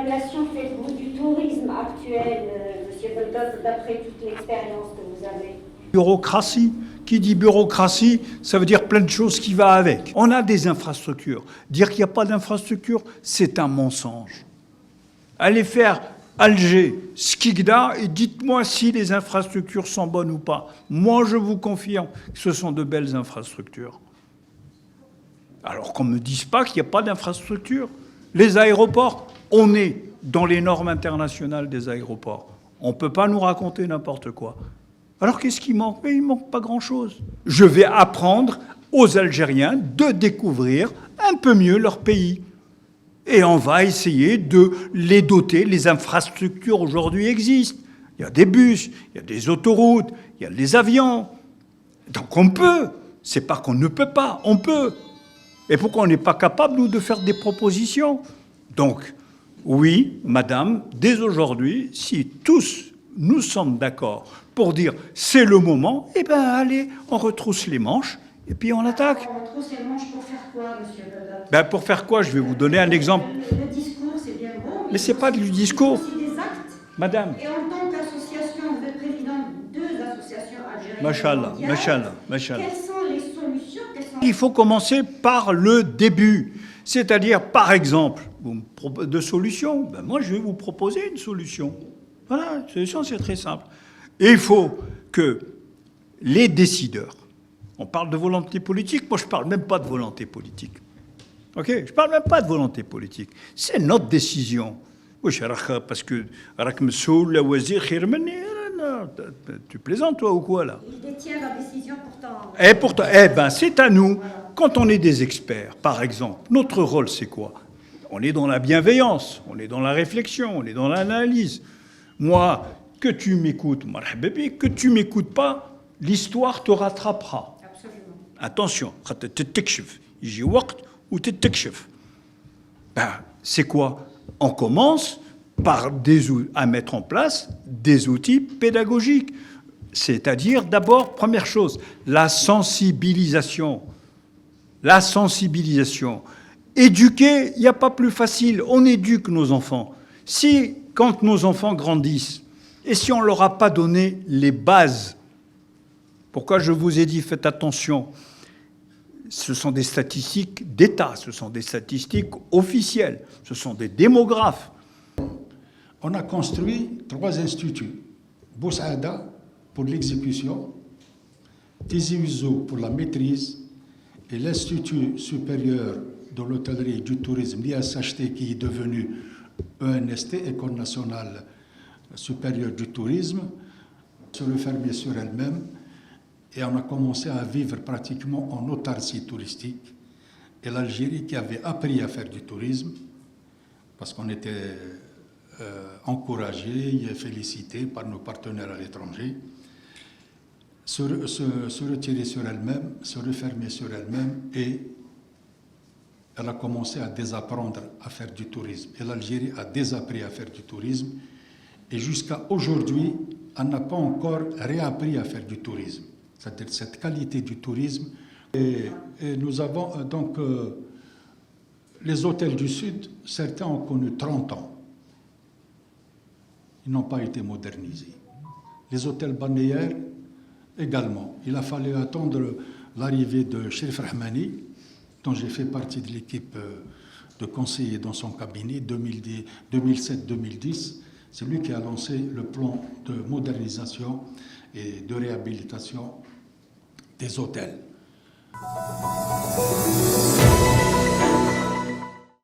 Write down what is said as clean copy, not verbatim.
évaluation faites-vous du tourisme actuel, Monsieur Beldoz, d'après toute l'expérience que vous avez? Bureaucratie. Qui dit bureaucratie, ça veut dire plein de choses qui vont avec. On a des infrastructures. Dire qu'il n'y a pas d'infrastructures, c'est un mensonge. Allez faire Alger, Skikda, et dites-moi si les infrastructures sont bonnes ou pas. Moi, je vous confirme que ce sont de belles infrastructures. Alors qu'on ne me dise pas qu'il n'y a pas d'infrastructures. Les aéroports, on est dans les normes internationales des aéroports. On ne peut pas nous raconter n'importe quoi. Alors qu'est-ce qui manque? Mais il ne manque pas grand-chose. Je vais apprendre aux Algériens de découvrir un peu mieux leur pays. Et on va essayer de les doter. Les infrastructures aujourd'hui existent. Il y a des bus, il y a des autoroutes, il y a des avions. Donc on peut. C'est pas qu'on ne peut pas, on peut. Et pourquoi on n'est pas capable, nous, de faire des propositions? Donc, oui, madame, dès aujourd'hui, si tous nous sommes d'accord pour dire c'est le moment, eh bien allez, on retrousse les manches et puis on attaque. On retrousse les manches pour faire quoi, monsieur Beldoz? Ben pour faire quoi? Je vais vous donner un exemple. Le discours, c'est bien beau. Mais c'est pas du discours. C'est aussi des actes. Madame. Et en tant qu'association, vous êtes président de deux associations algériennes. Machallah, mondiales. machallah, machallah. Quelles sont les solutions? Il faut commencer par le début. C'est-à-dire, par exemple, de solutions. Ben moi, je vais vous proposer une solution. Voilà, une solution, c'est très simple. Et il faut que les décideurs, on parle de volonté politique, moi je ne parle même pas de volonté politique. Ok? Je ne parle même pas de volonté politique. C'est notre décision. Parce que tu plaisantes toi ou quoi là? Il détient la décision pourtant. Et pourtant, eh ben, c'est à nous. Quand on est des experts, par exemple, notre rôle c'est quoi? On est dans la bienveillance, on est dans la réflexion, on est dans l'analyse. Moi, que tu m'écoutes, que tu m'écoutes pas, l'histoire te rattrapera. Absolument. Attention, ben, c'est quoi? On commence par à mettre en place des outils pédagogiques. C'est-à-dire, d'abord, première chose, la sensibilisation. La sensibilisation. Éduquer, il n'y a pas plus facile. On éduque nos enfants. Si, quand nos enfants grandissent, et si on ne leur a pas donné les bases, pourquoi je vous ai dit, faites attention, ce sont des statistiques d'État, ce sont des statistiques officielles, ce sont des démographes. On a construit 3 instituts. Boussaada pour l'exécution, Tizi Ouzou pour la maîtrise et l'Institut supérieur de l'hôtellerie et du tourisme, l'ISHT, qui est devenu ENST, École nationale supérieure du tourisme, se refermer sur elle-même. Et on a commencé à vivre pratiquement en autarcie touristique. Et l'Algérie, qui avait appris à faire du tourisme, parce qu'on était encouragé et félicité par nos partenaires à l'étranger, se retirer sur elle-même, se refermer sur elle-même, et elle a commencé à désapprendre à faire du tourisme. Et l'Algérie a désappris à faire du tourisme. Et jusqu'à aujourd'hui, elle n'a pas encore réappris à faire du tourisme. C'est-à-dire cette qualité du tourisme. Et nous avons donc les hôtels du Sud, certains ont connu 30 ans. Ils n'ont pas été modernisés. Les hôtels balnéaires également. Il a fallu attendre l'arrivée de Chérif Rahmani, dont j'ai fait partie de l'équipe de conseillers dans son cabinet 2007-2010. C'est lui qui a lancé le plan de modernisation et de réhabilitation des hôtels.